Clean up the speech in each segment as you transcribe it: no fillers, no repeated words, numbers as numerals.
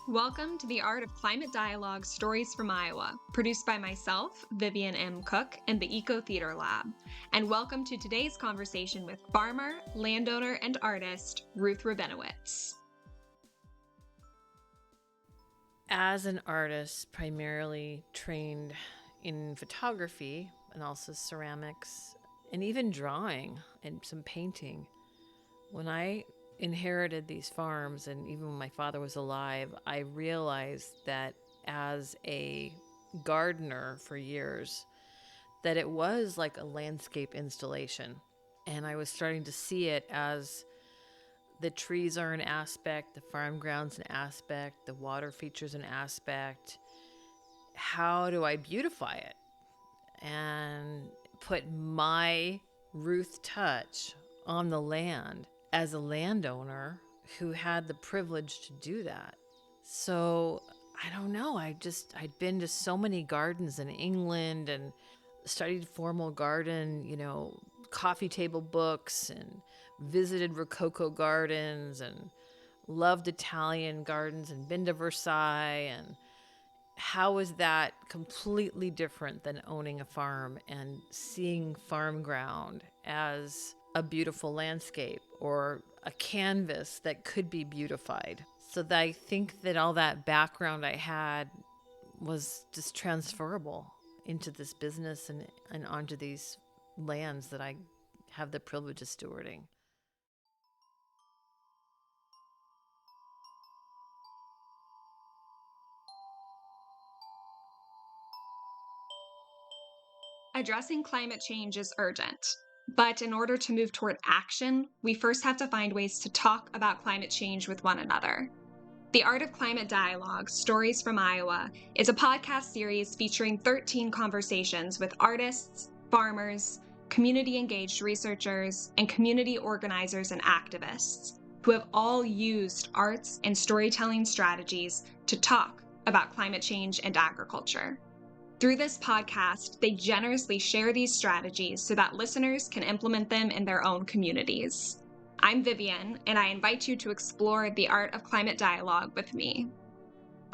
Welcome to the Art of Climate Dialogue Stories from Iowa, produced by myself, Vivian M. Cook, and the Eco Theater Lab. And welcome to today's conversation with farmer, landowner, and artist, Ruth Rabinowitz. As an artist, primarily trained in photography and also ceramics and even drawing and some painting, when I inherited these farms, and even when my father was alive, I realized that as a gardener for years, that it was like a landscape installation. And I was starting to see it as the trees are an aspect, the farm ground's an aspect, the water features an aspect. How do I beautify it and put my Ruth touch on the land as a landowner who had the privilege to do that? So I don't know. I'd been to so many gardens in England and studied formal garden, coffee table books, and visited Rococo gardens and loved Italian gardens and been to Versailles. And how is that completely different than owning a farm and seeing farm ground as a beautiful landscape or a canvas that could be beautified? So that I think that all that background I had was just transferable into this business and onto these lands that I have the privilege of stewarding. Addressing climate change is urgent. But in order to move toward action, we first have to find ways to talk about climate change with one another. The Art of Climate Dialogue, Stories from Iowa, is a podcast series featuring 13 conversations with artists, farmers, community-engaged researchers, and community organizers and activists who have all used arts and storytelling strategies to talk about climate change and agriculture. Through this podcast, they generously share these strategies so that listeners can implement them in their own communities. I'm Vivian, and I invite you to explore the art of climate dialogue with me.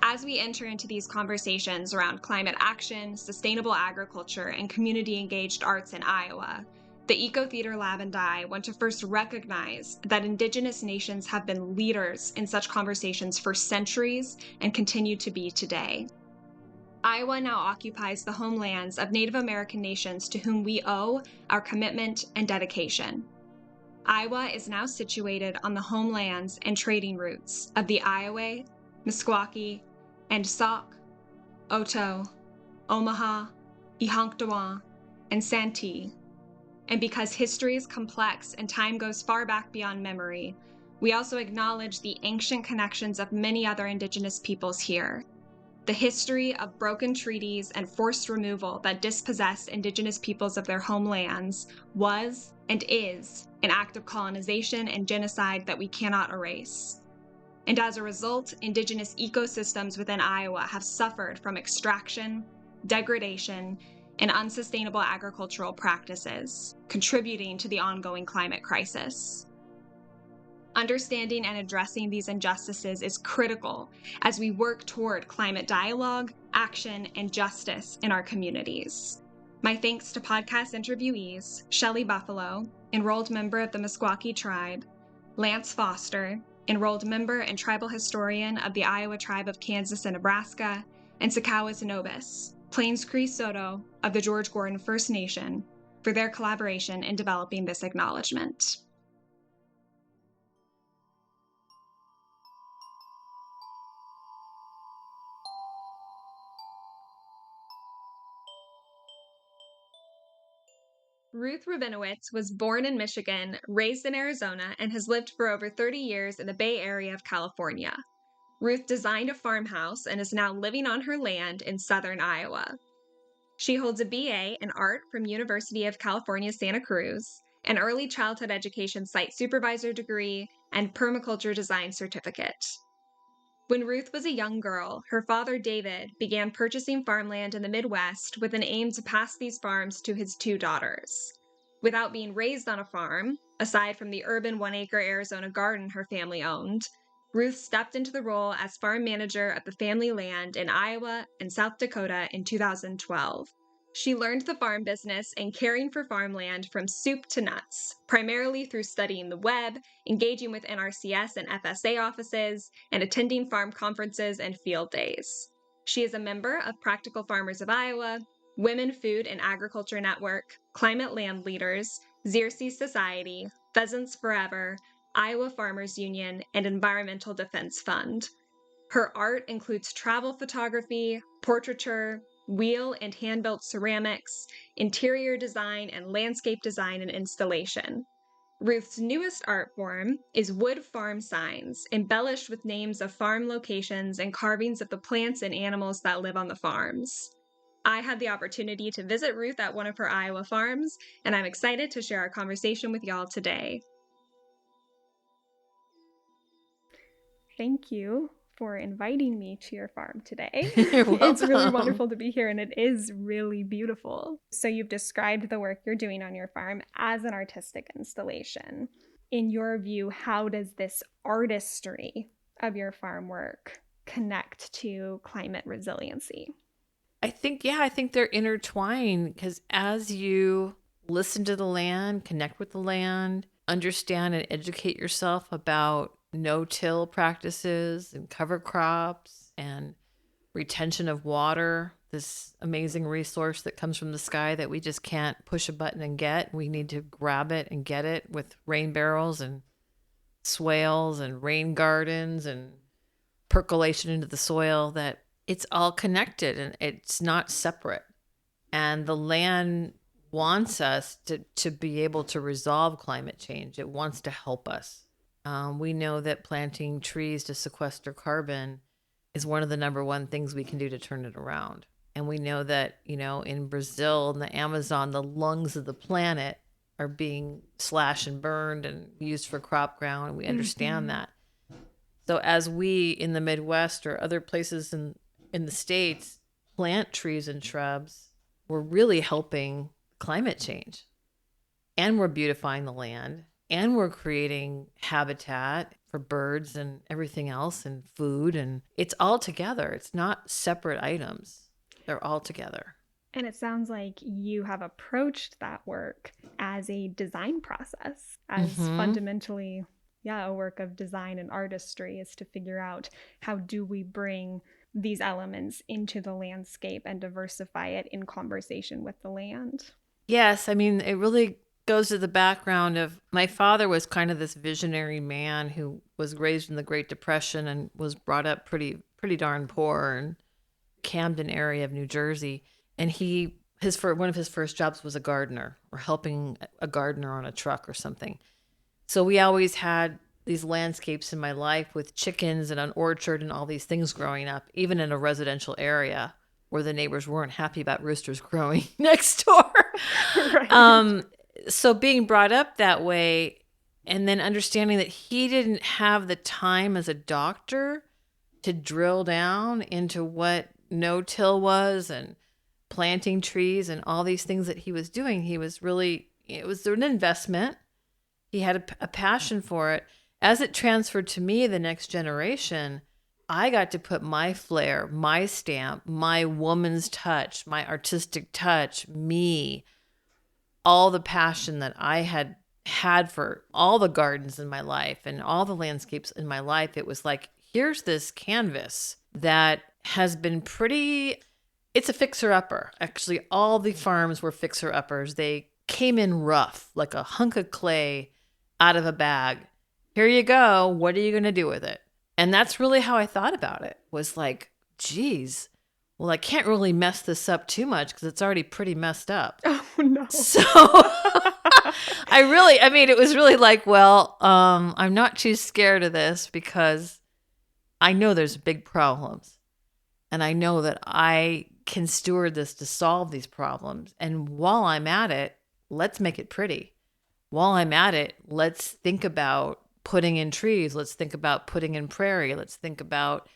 As we enter into these conversations around climate action, sustainable agriculture, and community-engaged arts in Iowa, the Eco Theater Lab and I want to first recognize that Indigenous nations have been leaders in such conversations for centuries and continue to be today. Iowa now occupies the homelands of Native American nations to whom we owe our commitment and dedication. Iowa is now situated on the homelands and trading routes of the Iowa, Meskwaki, and Sauk, Oto, Omaha, Ihanktawa, and Santee. And because history is complex and time goes far back beyond memory, we also acknowledge the ancient connections of many other Indigenous peoples here. The history of broken treaties and forced removal that dispossessed Indigenous peoples of their homelands was and is an act of colonization and genocide that we cannot erase. And as a result, Indigenous ecosystems within Iowa have suffered from extraction, degradation, and unsustainable agricultural practices, contributing to the ongoing climate crisis. Understanding and addressing these injustices is critical as we work toward climate dialogue, action, and justice in our communities. My thanks to podcast interviewees, Shelley Buffalo, enrolled member of the Meskwaki tribe, Lance Foster, enrolled member and tribal historian of the Iowa tribe of Kansas and Nebraska, and Sakawis Nobis, Plains Cree Soto of the George Gordon First Nation, for their collaboration in developing this acknowledgement. Ruth Rabinowitz was born in Michigan, raised in Arizona, and has lived for over 30 years in the Bay Area of California. Ruth designed a farmhouse and is now living on her land in southern Iowa. She holds a BA in art from University of California, Santa Cruz, an early childhood education site supervisor degree, and permaculture design certificate. When Ruth was a young girl, her father, David, began purchasing farmland in the Midwest with an aim to pass these farms to his two daughters. Without being raised on a farm, aside from the urban 1-acre Arizona garden her family owned, Ruth stepped into the role as farm manager of the family land in Iowa and South Dakota in 2012. She learned the farm business and caring for farmland from soup to nuts, primarily through studying the web, engaging with NRCS and FSA offices, and attending farm conferences and field days. She is a member of Practical Farmers of Iowa, Women Food and Agriculture Network, Climate Land Leaders, Xerces Society, Pheasants Forever, Iowa Farmers Union, and Environmental Defense Fund. Her art includes travel photography, portraiture, wheel and hand-built ceramics, interior design, and landscape design and installation. Ruth's newest art form is wood farm signs, embellished with names of farm locations and carvings of the plants and animals that live on the farms. I had the opportunity to visit Ruth at one of her Iowa farms, and I'm excited to share our conversation with y'all today. Thank you for inviting me to your farm today. You're welcome. It's really wonderful to be here, and it is really beautiful. So you've described the work you're doing on your farm as an artistic installation. In your view, how does this artistry of your farm work connect to climate resiliency? I think they're intertwined, because as you listen to the land, connect with the land, understand and educate yourself about no-till practices and cover crops and retention of water, this amazing resource that comes from the sky that we just can't push a button and get. We need to grab it and get it with rain barrels and swales and rain gardens and percolation into the soil, that it's all connected and it's not separate. And the land wants us to be able to resolve climate change. It wants to help us. We know that planting trees to sequester carbon is one of the number one things we can do to turn it around. And we know that, in Brazil and the Amazon, the lungs of the planet are being slashed and burned and used for crop ground. And we understand that. So as we in the Midwest or other places in the States plant trees and shrubs, we're really helping climate change. And we're beautifying the land. And we're creating habitat for birds and everything else and food. And it's all together. It's not separate items. They're all together. And it sounds like you have approached that work as a design process, as fundamentally, a work of design and artistry, is to figure out how do we bring these elements into the landscape and diversify it in conversation with the land. Yes, it really goes to the background of my father was kind of this visionary man who was raised in the Great Depression and was brought up pretty darn poor in Camden area of New Jersey. And one of his first jobs was a gardener, or helping a gardener on a truck or something. So we always had these landscapes in my life with chickens and an orchard and all these things growing up, even in a residential area where the neighbors weren't happy about roosters growing next door. Right. So being brought up that way, and then understanding that he didn't have the time as a doctor to drill down into what no-till was and planting trees and all these things that he was doing. It was an investment. He had a passion for it. As it transferred to me, the next generation, I got to put my flair, my stamp, my woman's touch, my artistic touch, me, all the passion that I had for all the gardens in my life and all the landscapes in my life. It was like, here's this canvas that has been it's a fixer-upper. Actually, all the farms were fixer-uppers. They came in rough, like a hunk of clay out of a bag. Here you go. What are you going to do with it? And that's really how I thought about it, was like, geez, well, I can't really mess this up too much because it's already pretty messed up. Oh, no. So it was really like, well, I'm not too scared of this because I know there's big problems. And I know that I can steward this to solve these problems. And while I'm at it, let's make it pretty. While I'm at it, let's think about putting in trees. Let's think about putting in prairie. Let's think about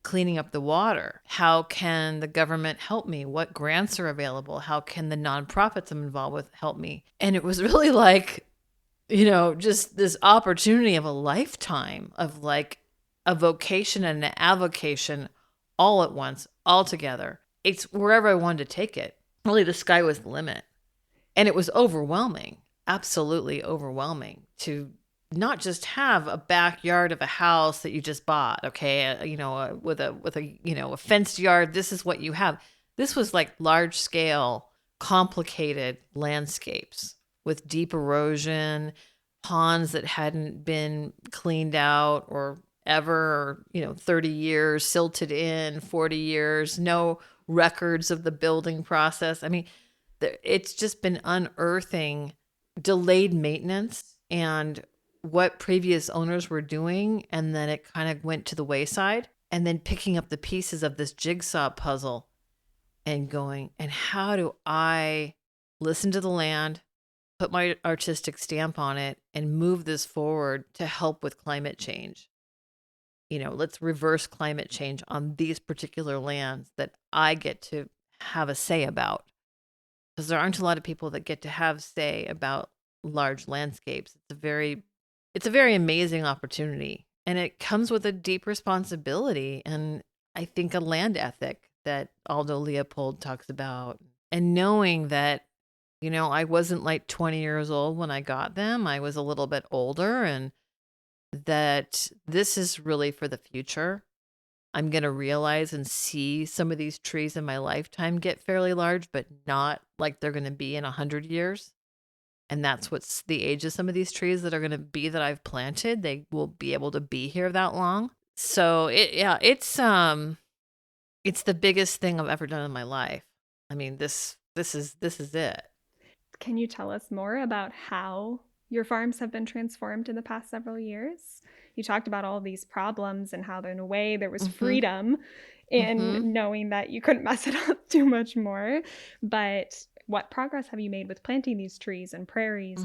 cleaning up the water. How can the government help me? What grants are available? How can the nonprofits I'm involved with help me? And it was really like, just this opportunity of a lifetime of like a vocation and an avocation all at once, all together. It's wherever I wanted to take it. Really, the sky was the limit. And it was overwhelming, absolutely overwhelming to not just have a backyard of a house that you just bought, okay, with a fenced yard. This is what you have. This was like large scale, complicated landscapes with deep erosion, ponds that hadn't been cleaned out or ever, 30 years, silted in, 40 years, no records of the building process. I mean, it's just been unearthing delayed maintenance and what previous owners were doing. And then it kind of went to the wayside, and then picking up the pieces of this jigsaw puzzle and going, and how do I listen to the land, put my artistic stamp on it, and move this forward to help with climate change? Let's reverse climate change on these particular lands that I get to have a say about. Because there aren't a lot of people that get to have say about large landscapes. It's a very amazing opportunity, and it comes with a deep responsibility, and I think a land ethic that Aldo Leopold talks about. And knowing that, I wasn't like 20 years old when I got them. I was a little bit older, and that this is really for the future. I'm going to realize and see some of these trees in my lifetime get fairly large, but not like they're going to be in 100 years. And that's what's the age of some of these trees that are going to be that I've planted. They will be able to be here that long. So it's the biggest thing I've ever done in my life. I mean, this is it. Can you tell us more about how your farms have been transformed in the past several years? You talked about all these problems and how, in a way, there was freedom in knowing that you couldn't mess it up too much more. But what progress have you made with planting these trees and prairies?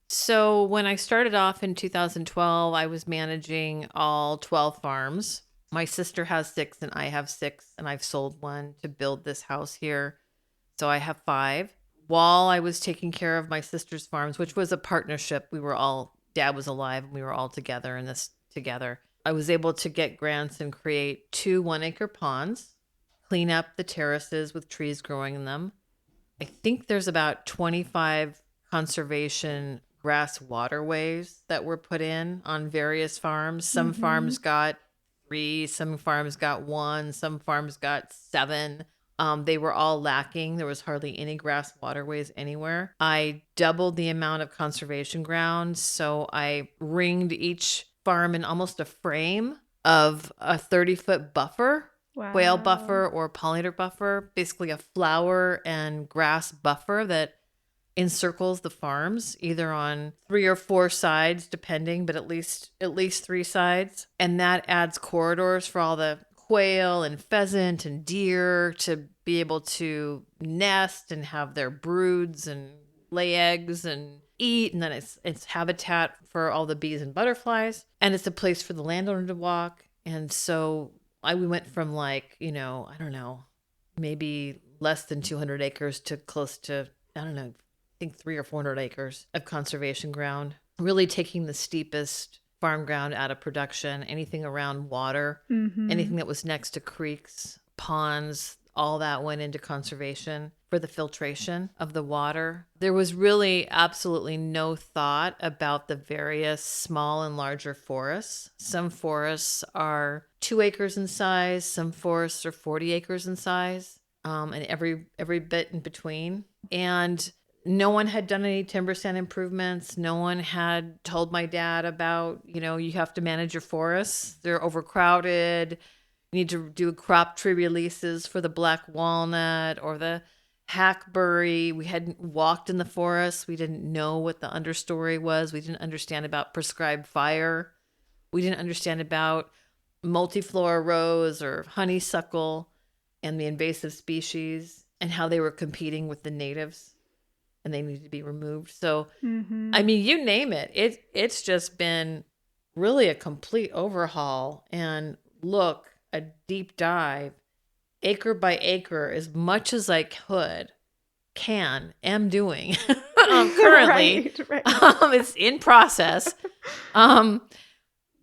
So when I started off in 2012, I was managing all 12 farms. My sister has 6 and I have 6, and I've sold one to build this house here. So I have 5. While I was taking care of my sister's farms, which was a partnership, Dad was alive and we were all together in this together. I was able to get grants and create 2 1-acre ponds, clean up the terraces with trees growing in them. I think there's about 25 conservation grass waterways that were put in on various farms. Some farms got 3, some farms got 1, some farms got 7. They were all lacking. There was hardly any grass waterways anywhere. I doubled the amount of conservation ground. So I ringed each farm in almost a frame of a 30-foot buffer, quail buffer or pollinator buffer, basically a flower and grass buffer that encircles the farms, either on 3 or 4 sides, depending, but at least 3 sides. And that adds corridors for all the quail and pheasant and deer to be able to nest and have their broods and lay eggs and eat. And then it's habitat for all the bees and butterflies. And it's a place for the landowner to walk. And so we went from maybe less than 200 acres to close to, I think 300 or 400 acres of conservation ground, really taking the steepest farm ground out of production, anything around water, anything that was next to creeks, ponds, all that went into conservation for the filtration of the water. There was really absolutely no thought about the various small and larger forests. Some forests are 2 acres in size, some forests are 40 acres in size, and every bit in between. And no one had done any timber stand improvements. No one had told my dad about, you have to manage your forests. They're overcrowded. You need to do crop tree releases for the black walnut or the hackberry. We hadn't walked in the forest. We didn't know what the understory was. We didn't understand about prescribed fire. We didn't understand about multiflora rose or honeysuckle and the invasive species and how they were competing with the natives. And they need to be removed. So, I mean, you name it. It's just been really a complete overhaul and a deep dive, acre by acre, as much as I am doing currently. Right. It's in process.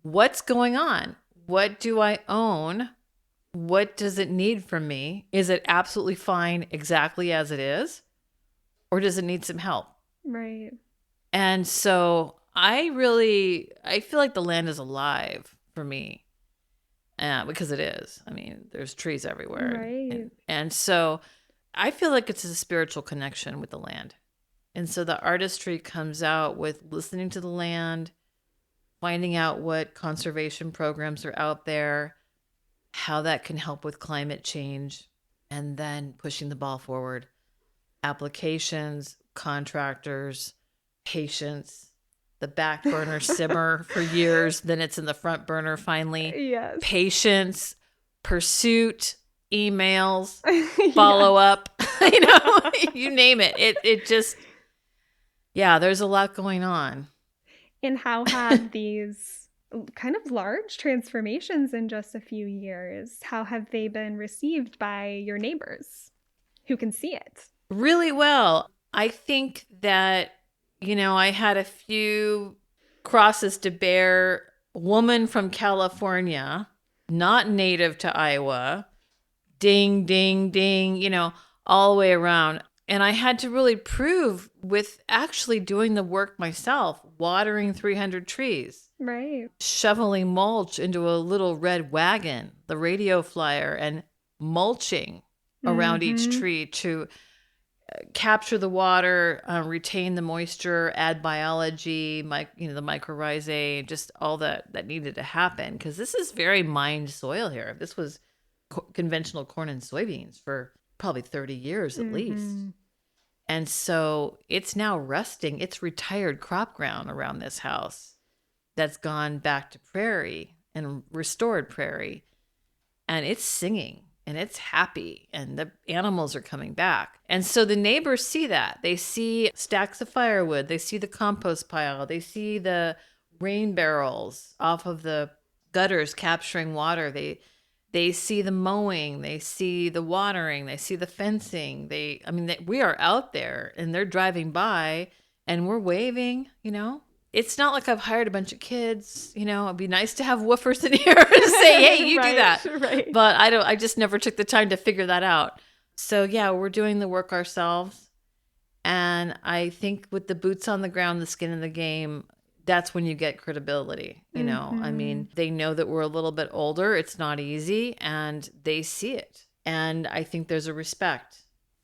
What's going on? what do I own? What does it need from me? Is it absolutely fine exactly as it is? Or does it need some help? Right. And so I feel like the land is alive for me, because it is. I mean, there's trees everywhere. Right. And so I feel like it's a spiritual connection with the land. And so the artistry comes out with listening to the land, finding out what conservation programs are out there, how that can help with climate change, and then pushing the ball forward. Applications, contractors, patience, the back burner simmer for years, then it's in the front burner finally. Yes. Patience, pursuit, emails, follow up, you name it. It just, yeah, there's a lot going on. And how have these kind of large transformations in just a few years, how have they been received by your neighbors who can see it? Really well. I think that, I had a few crosses to bear. Woman from California, not native to Iowa, ding, ding, ding, all the way around. And I had to really prove with actually doing the work myself, watering 300 trees. Right. Shoveling mulch into a little red wagon, the radio flyer, and mulching around each tree to capture the water, retain the moisture, add biology, the mycorrhizae, just all that needed to happen. Because this is very mined soil here. This was conventional corn and soybeans for probably 30 years at least. And so it's now resting. It's retired crop ground around this house that's gone back to prairie and restored prairie. And it's singing and it's happy and the animals are coming back. And so the neighbors see that. They see stacks of firewood. They see the compost pile. They see the rain barrels off of the gutters capturing water. They see the mowing. They see the watering. They see the fencing. We are out there and they're driving by and we're waving, It's not like I've hired a bunch of kids, it'd be nice to have woofers in here to say, hey, you do that. Right. But I just never took the time to figure that out. So yeah, we're doing the work ourselves. And I think with the boots on the ground, the skin in the game, that's when you get credibility, They know that we're a little bit older. It's not easy and they see it. And I think there's a respect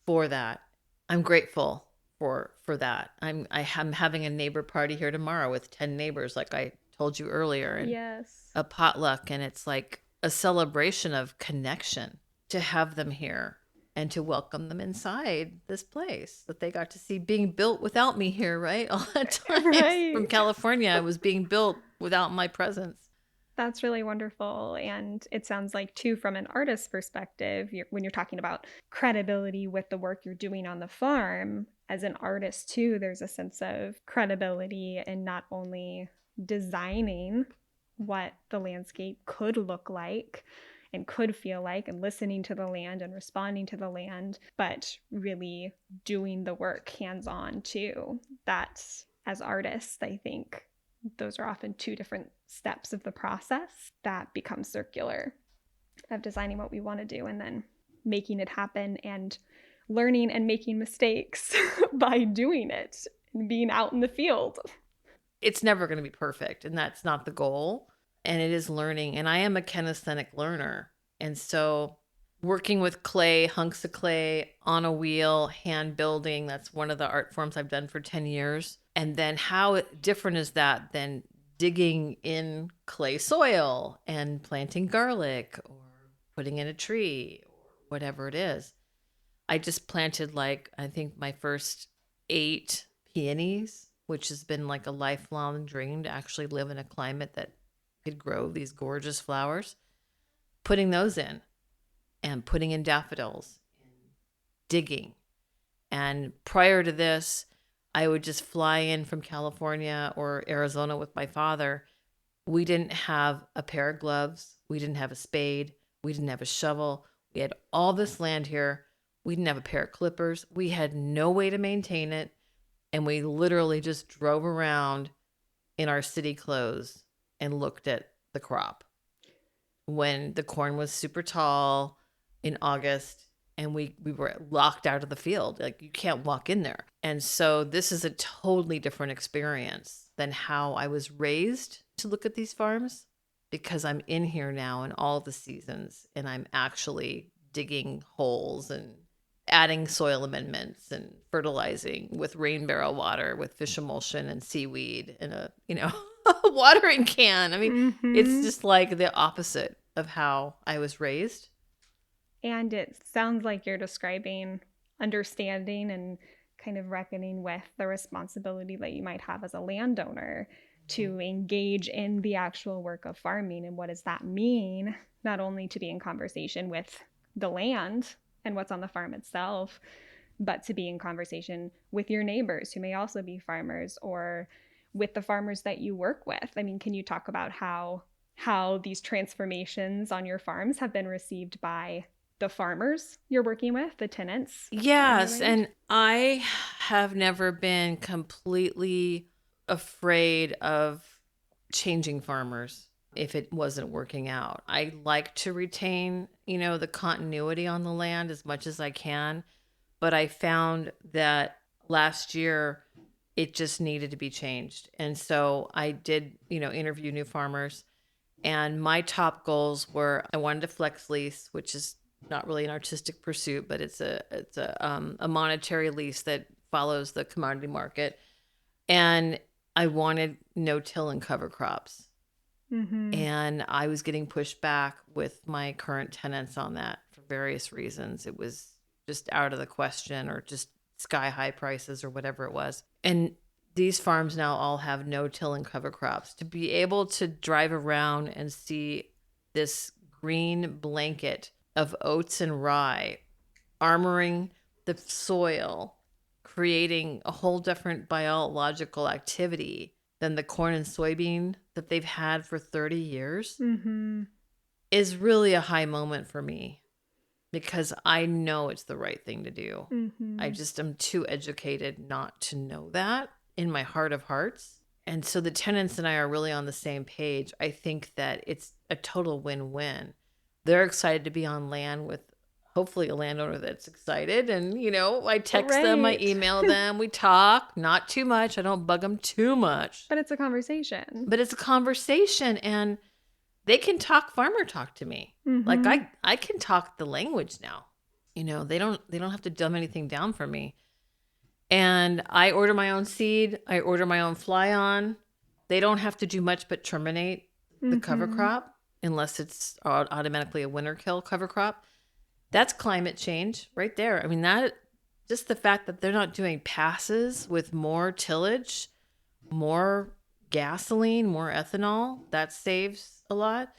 for that. I'm grateful for that. I'm having a neighbor party here tomorrow with 10 neighbors, like I told you earlier. And yes. A potluck. And it's like a celebration of connection to have them here and to welcome them inside this place that they got to see being built without me here, right? All that time. Right. From California, it was being built without my presence. That's really wonderful. And it sounds like, too, from an artist's perspective, when you're talking about credibility with the work you're doing on the farm, as an artist, too, there's a sense of credibility in not only designing what the landscape could look like and could feel like and listening to the land and responding to the land, but really doing the work hands-on, too. That's, as artists, I think, those are often two different steps of the process that become circular, of designing what we want to do and then making it happen and learning and making mistakes by doing it and being out in the field. It's never going to be perfect, and that's not the goal. And it is learning. And I am a kinesthetic learner. And so working with clay, hunks of clay on a wheel, hand building, that's one of the art forms I've done for 10 years. And then how different is that than digging in clay soil and planting garlic or putting in a tree or whatever it is. I just planted I think my first 8 peonies, which has been like a lifelong dream to actually live in a climate that could grow these gorgeous flowers. Putting those in and putting in daffodils, digging. And prior to this, I would just fly in from California or Arizona with my father. We didn't have a pair of gloves. We didn't have a spade. We didn't have a shovel. We had all this land here. We didn't have a pair of clippers. We had no way to maintain it. And we literally just drove around in our city clothes and looked at the crop. when the corn was super tall in August and we were locked out of the field. Like, you can't walk in there. And so this is a totally different experience than how I was raised to look at these farms, because I'm in here now in all the seasons and I'm actually digging holes and adding soil amendments and fertilizing with rain barrel water, with fish emulsion and seaweed and a, a watering can. I mean, it's just like the opposite of how I was raised. And it sounds like you're describing understanding and kind of reckoning with the responsibility that you might have as a landowner to engage in the actual work of farming. And what does that mean? Not only to be in conversation with the land and what's on the farm itself, but to be in conversation with your neighbors who may also be farmers, or with the farmers that you work with. I mean, can you talk about how these transformations on your farms have been received by the farmers you're working with, the tenants? Yes, and I have never been completely afraid of changing farmers if it wasn't working out. I like to retain, the continuity on the land as much as I can, but I found that last year it just needed to be changed. And so I did, interview new farmers, and my top goals were, I wanted to flex lease, which is not really an artistic pursuit, but it's a monetary lease that follows the commodity market. And I wanted no-till and cover crops. And I was getting pushed back with my current tenants on that for various reasons. It was just out of the question, or just sky high prices, or whatever it was. And these farms now all have no-till and cover crops. To be able to drive around and see this green blanket of oats and rye armoring the soil, creating a whole different biological activity than the corn and soybean that they've had for 30 years, is really a high moment for me, because I know it's the right thing to do. I just am too educated not to know that in my heart of hearts. And so the tenants and I are really on the same page. I think that it's a total win-win. They're excited to be on land with hopefully a landowner that's excited. And, I text them, I email them, we talk, not too much. I don't bug them too much. But it's a conversation. And they can talk farmer talk to me. Like I can talk the language now. They don't have to dumb anything down for me. And I order my own seed. I order my own fly on. They don't have to do much but terminate the cover crop, unless it's automatically a winter kill cover crop. That's climate change right there. I mean, that just the fact that they're not doing passes with more tillage, more gasoline, more ethanol, that saves a lot.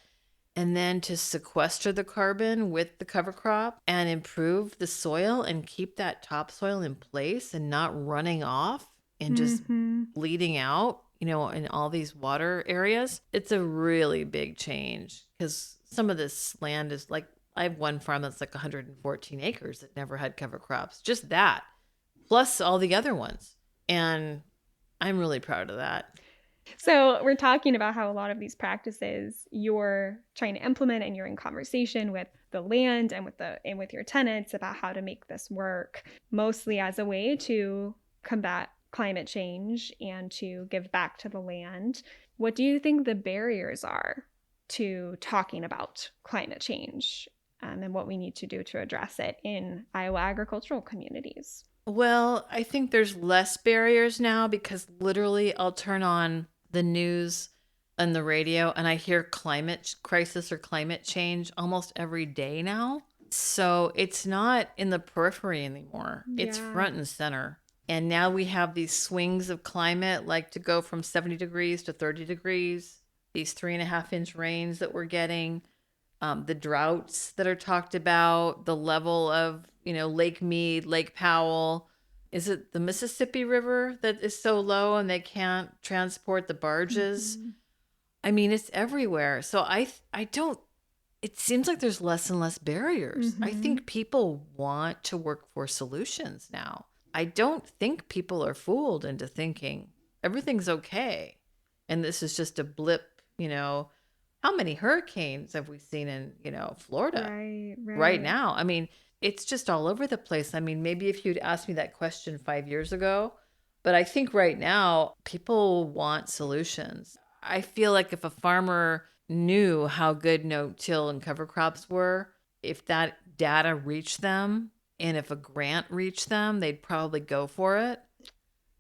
And then to sequester the carbon with the cover crop and improve the soil and keep that topsoil in place and not running off and just bleeding out, in all these water areas. It's a really big change, because some of this land is like, I have one farm that's like 114 acres that never had cover crops. Just that, plus all the other ones. And I'm really proud of that. So we're talking about how a lot of these practices you're trying to implement, and you're in conversation with the land and with your tenants about how to make this work, mostly as a way to combat climate change and to give back to the land. What do you think the barriers are to talking about climate change, and what we need to do to address it in Iowa agricultural communities? Well, I think there's less barriers now, because literally I'll turn on the news and the radio and I hear climate crisis or climate change almost every day now. So it's not in the periphery anymore. Yeah. It's front and center. And now we have these swings of climate, like to go from 70 degrees to 30 degrees, these 3.5-inch rains that we're getting, the droughts that are talked about, the level of, Lake Mead, Lake Powell. Is it the Mississippi River that is so low and they can't transport the barges? I mean, it's everywhere. So it seems like there's less and less barriers. I think people want to work for solutions now. I don't think people are fooled into thinking everything's okay and this is just a blip, How many hurricanes have we seen in, Florida right Right. now? I mean, it's just all over the place. I mean, maybe if you'd asked me that question 5 years ago, but I think right now people want solutions. I feel like if a farmer knew how good no-till and cover crops were, if that data reached them and if a grant reached them, they'd probably go for it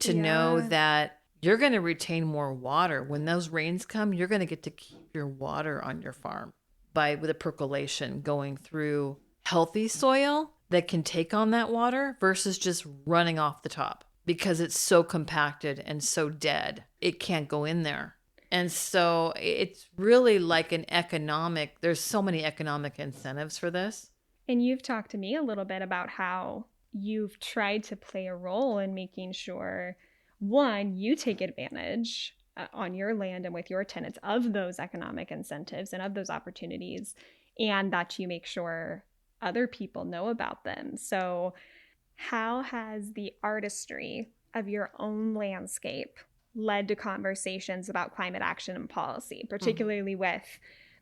to know Yeah. that you're going to retain more water. When those rains come, you're going to get to keep your water on your farm with the percolation going through healthy soil that can take on that water versus just running off the top because it's so compacted and so dead. It can't go in there. And so it's really like there's so many economic incentives for this. And you've talked to me a little bit about how you've tried to play a role in making sure, one, you take advantage on your land and with your tenants of those economic incentives and of those opportunities, and that you make sure other people know about them. So how has the artistry of your own landscape led to conversations about climate action and policy, particularly with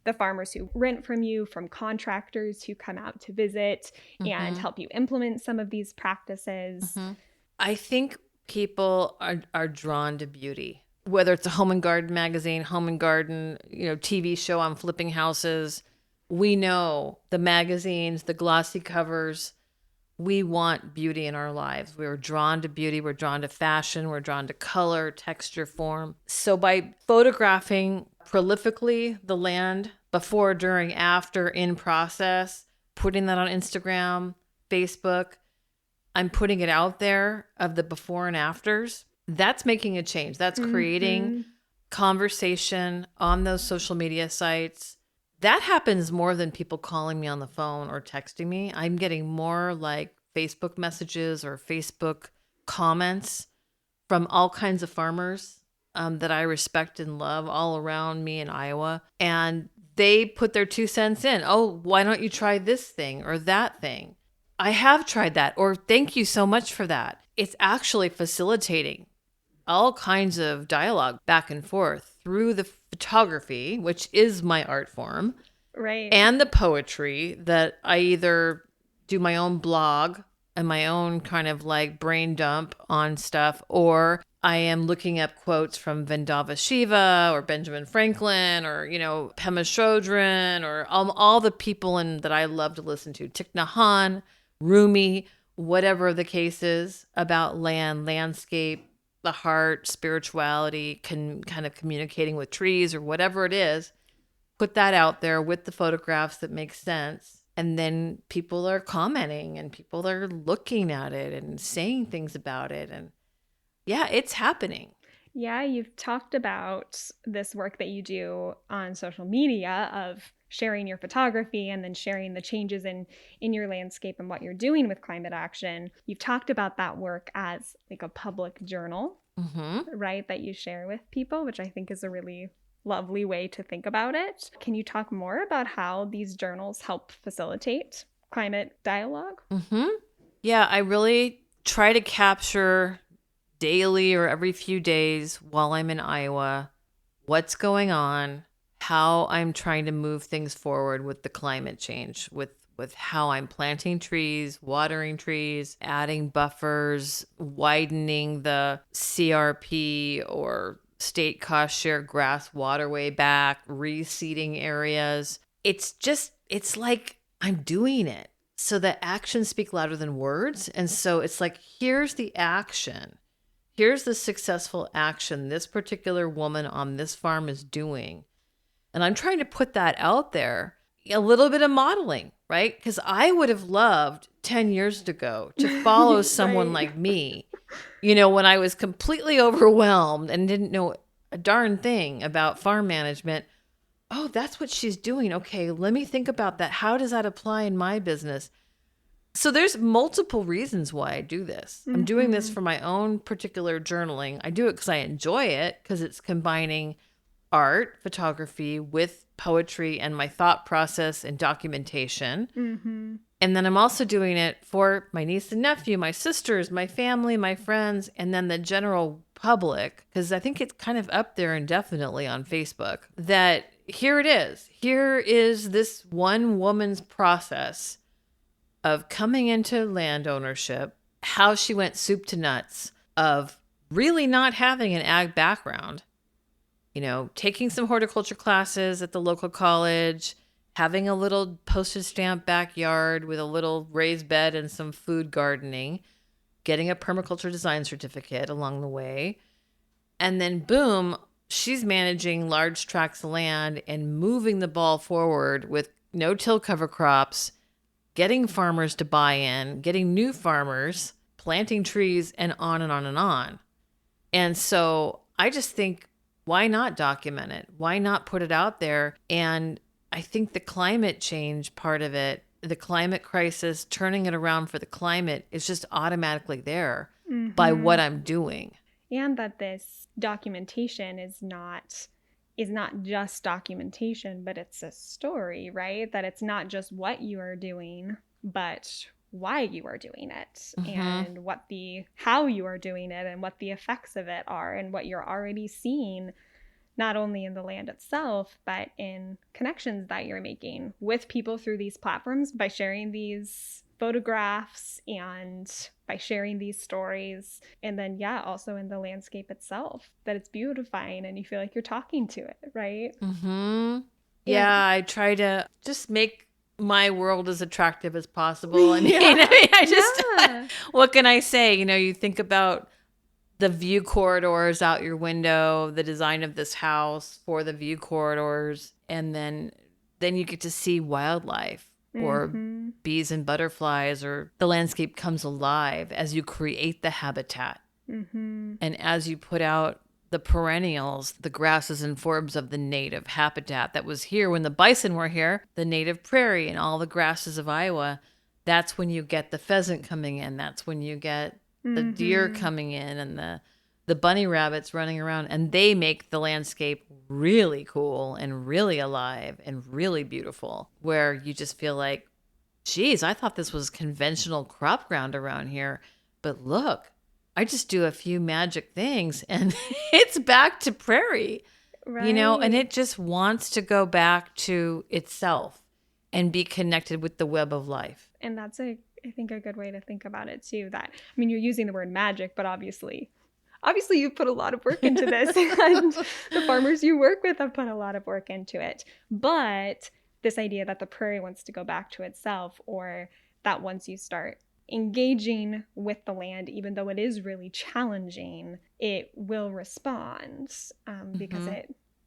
the farmers who rent from you, from contractors who come out to visit and help you implement some of these practices? I think people are drawn to beauty, whether it's a home and garden magazine, home and garden, TV show on flipping houses. We know the magazines, the glossy covers. We want beauty in our lives. We're drawn to beauty. We're drawn to fashion. We're drawn to color, texture, form. So by photographing prolifically the land before, during, after, in process, putting that on Instagram, Facebook, I'm putting it out there of the before and afters. That's making a change. That's creating conversation on those social media sites. That happens more than people calling me on the phone or texting me. I'm getting more like Facebook messages or Facebook comments from all kinds of farmers that I respect and love all around me in Iowa. And they put their 2 cents in. Oh, why don't you try this thing or that thing? I have tried that, or thank you so much for that. It's actually facilitating all kinds of dialogue back and forth through the photography, which is my art form, right, and the poetry that I either do my own blog and my own kind of like brain dump on stuff, or I am looking up quotes from Vandava Shiva or Benjamin Franklin or, Pema Chodron or all the people that I love to listen to, Thich Nhat Hanh, Rumi, whatever the case is, about land, landscape, the heart, spirituality, kind of communicating with trees or whatever it is. Put that out there with the photographs that make sense. And then people are commenting and people are looking at it and saying things about it. And yeah, it's happening. Yeah, you've talked about this work that you do on social media of sharing your photography and then sharing the changes in your landscape and what you're doing with climate action. You've talked about that work as like a public journal, right, that you share with people, which I think is a really lovely way to think about it. Can you talk more about how these journals help facilitate climate dialogue? Yeah, I really try to capture daily or every few days while I'm in Iowa what's going on, how I'm trying to move things forward with the climate change, with how I'm planting trees, watering trees, adding buffers, widening the CRP or state cost share grass waterway back, reseeding areas. It's like I'm doing it. So the actions speak louder than words. And so it's like, here's the action. Here's the successful action this particular woman on this farm is doing. And I'm trying to put that out there, a little bit of modeling, right? Because I would have loved 10 years ago to follow someone like me, when I was completely overwhelmed and didn't know a darn thing about farm management. Oh, that's what she's doing. Okay, let me think about that. How does that apply in my business? So there's multiple reasons why I do this. I'm doing this for my own particular journaling. I do it because I enjoy it, because it's combining art, photography with poetry and my thought process and documentation. And then I'm also doing it for my niece and nephew, my sisters, my family, my friends, and then the general public, because I think it's kind of up there indefinitely on Facebook, that here it is. Here is this one woman's process of coming into land ownership, how she went soup to nuts of really not having an ag background, taking some horticulture classes at the local college, having a little postage stamp backyard with a little raised bed and some food gardening, getting a permaculture design certificate along the way. And then boom, she's managing large tracts of land and moving the ball forward with no-till cover crops, getting farmers to buy in, getting new farmers, planting trees, and on and on and on. And so I just think, why not document it? Why not put it out there? And I think the climate change part of it, the climate crisis, turning it around for the climate is just automatically there by what I'm doing. And that this documentation is not just documentation, but it's a story, right? That it's not just what you are doing, but why you are doing it, and how you are doing it, and what the effects of it are, and what you're already seeing, not only in the land itself, but in connections that you're making with people through these platforms by sharing these photographs and by sharing these stories. And then, also in the landscape itself, that it's beautifying and you feel like you're talking to it, right? Yeah, I try to just make my world as attractive as possible. And what can I say? You think about the view corridors out your window, the design of this house for the view corridors, and then you get to see wildlife or bees and butterflies, or the landscape comes alive as you create the habitat. And as you put out the perennials, the grasses and forbs of the native habitat that was here when the bison were here, the native prairie and all the grasses of Iowa, that's when you get the pheasant coming in. That's when you get the deer coming in and the bunny rabbits running around, and they make the landscape really cool and really alive and really beautiful, where you just feel like, geez, I thought this was conventional crop ground around here, but look, I just do a few magic things and it's back to prairie, right. And it just wants to go back to itself and be connected with the web of life. And that's I think a good way to think about it too. That, you're using the word magic, but obviously you've put a lot of work into this and the farmers you work with have put a lot of work into it. But this idea that the prairie wants to go back to itself, or that once you start engaging with the land, even though it is really challenging, it will respond because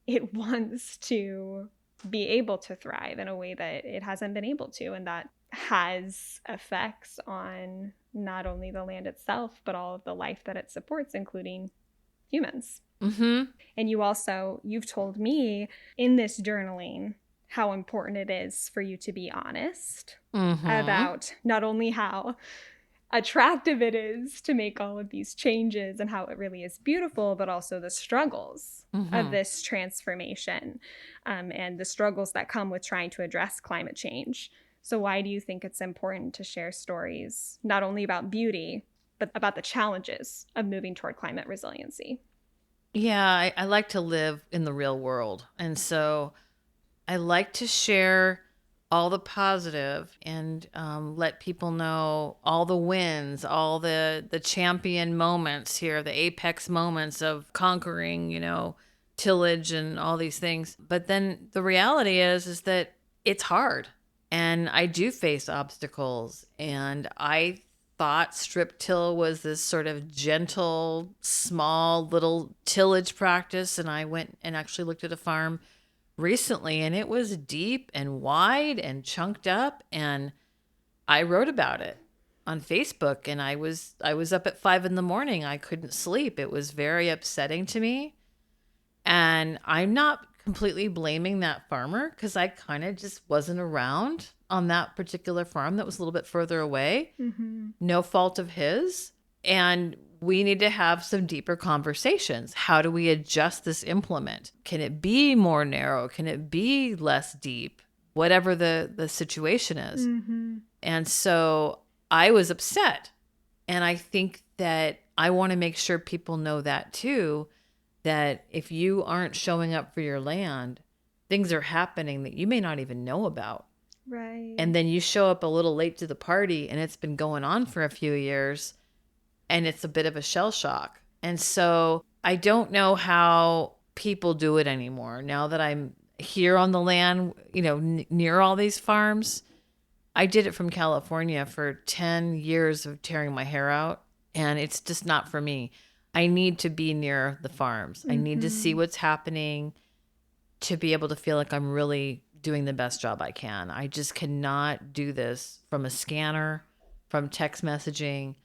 it wants to be able to thrive in a way that it hasn't been able to. And that has effects on not only the land itself, but all of the life that it supports, including humans. And you've told me in this journaling how important it is for you to be honest about not only how attractive it is to make all of these changes and how it really is beautiful, but also the struggles of this transformation and the struggles that come with trying to address climate change. So why do you think it's important to share stories, not only about beauty, but about the challenges of moving toward climate resiliency? Yeah, I like to live in the real world. And so I like to share all the positive and let people know all the wins, all the champion moments here, the apex moments of conquering, tillage and all these things. But then the reality is that it's hard. And I do face obstacles. And I thought strip till was this sort of gentle, small little tillage practice. And I went and actually looked at a farm recently, and it was deep and wide and chunked up. And I wrote about it on Facebook, and I was up at 5 a.m. I couldn't sleep. It was very upsetting to me. And I'm not completely blaming that farmer, because I kind of just wasn't around on that particular farm that was a little bit further away. No fault of his. And we need to have some deeper conversations. How do we adjust this implement? Can it be more narrow? Can it be less deep? Whatever the situation is. And so I was upset. And I think that I want to make sure people know that too, that if you aren't showing up for your land, things are happening that you may not even know about. Right. And then you show up a little late to the party and it's been going on for a few years and it's a bit of a shell shock. And so I don't know how people do it anymore. Now that I'm here on the land, near all these farms, I did it from California for 10 years of tearing my hair out, and it's just not for me. I need to be near the farms. I need to see what's happening to be able to feel like I'm really doing the best job I can. I just cannot do this from a scanner, from text messaging,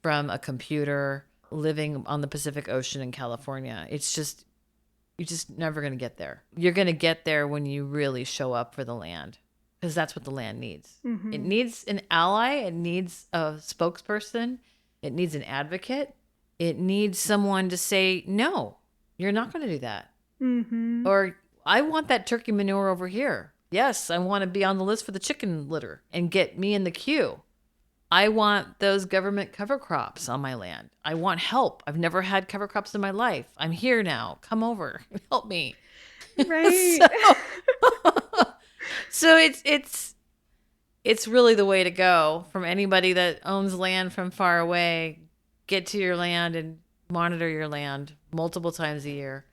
from a computer, living on the Pacific Ocean in California. It's just, you're just never going to get there. You're going to get there when you really show up for the land, because that's what the land needs. Mm-hmm. It needs an ally. It needs a spokesperson. It needs an advocate. It needs someone to say, no, you're not going to do that. Mm-hmm. Or I want that turkey manure over here. Yes, I want to be on the list for the chicken litter and get me in the queue. I want those government cover crops on my land. I want help. I've never had cover crops in my life. I'm here now. Come over. Help me. Right. So it's really the way to go. From anybody that owns land from far away, get to your land and monitor your land multiple times a year.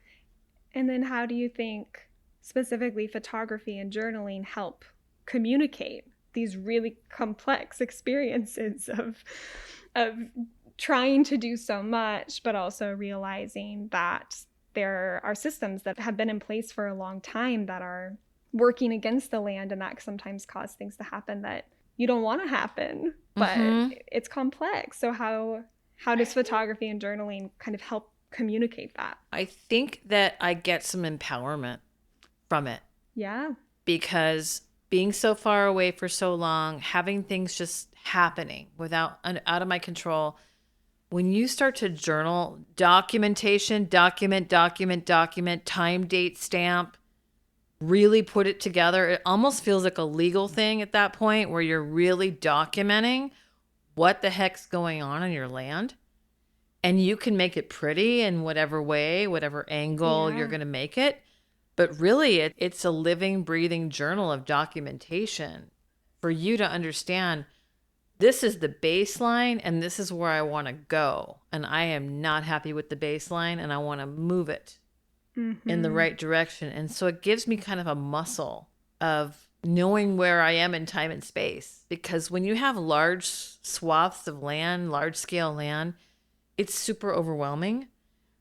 And then how do you think specifically photography and journaling help communicate these really complex experiences of trying to do so much, but also realizing that there are systems that have been in place for a long time that are working against the land, and that sometimes cause things to happen that you don't want to happen, but it's complex. So how does photography and journaling kind of help communicate that? I think that I get some empowerment from it. Yeah. Because being so far away for so long, having things just happening out of my control. When you start to journal, documentation, document, time, date, stamp, really put it together. It almost feels like a legal thing at that point, where you're really documenting what the heck's going on in your land. And you can make it pretty in whatever way, whatever angle you're going to make it. But really, it's a living, breathing journal of documentation for you to understand, this is the baseline and this is where I want to go. And I am not happy with the baseline and I want to move it in the right direction. And so it gives me kind of a muscle of knowing where I am in time and space. Because when you have large swaths of land, large scale land, it's super overwhelming.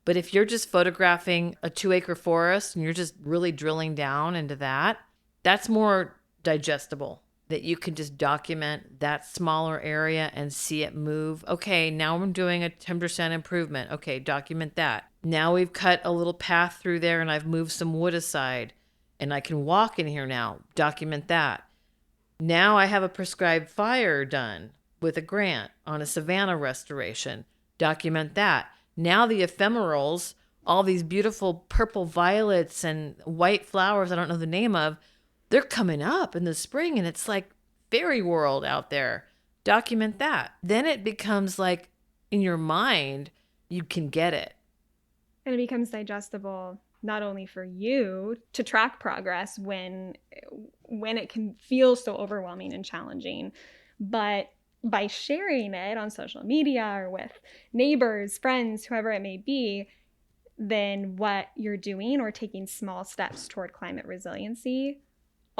But if you're just photographing a 2-acre forest and you're just really drilling down into that, that's more digestible, that you can just document that smaller area and see it move. Okay, now I'm doing a 10% improvement. Okay, document that. Now we've cut a little path through there and I've moved some wood aside and I can walk in here now. Document that. Now I have a prescribed fire done with a grant on a savanna restoration. Document that. Now the ephemerals, all these beautiful purple violets and white flowers I don't know the name of, they're coming up in the spring and it's like fairy world out there. Document that. Then it becomes like in your mind, you can get it. And it becomes digestible not only for you to track progress when it can feel so overwhelming and challenging, but by sharing it on social media or with neighbors, friends, whoever it may be, then what you're doing or taking small steps toward climate resiliency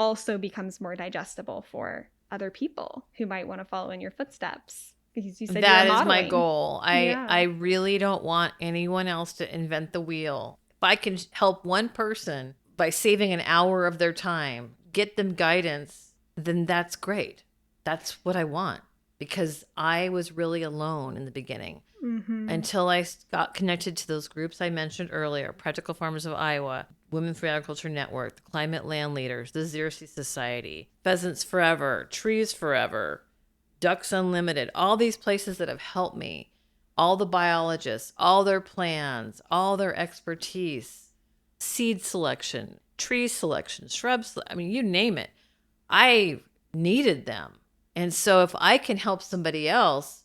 also becomes more digestible for other people who might want to follow in your footsteps. Because you said that is my goal. I really don't want anyone else to invent the wheel. If I can help one person by saving an hour of their time, get them guidance, then that's great. That's what I want. Because I was really alone in the beginning until I got connected to those groups I mentioned earlier: Practical Farmers of Iowa, Women for Agriculture Network, the Climate Land Leaders, the Xerces Society, Pheasants Forever, Trees Forever, Ducks Unlimited, all these places that have helped me, all the biologists, all their plans, all their expertise, seed selection, tree selection, shrubs, I mean, you name it. I needed them. And so if I can help somebody else,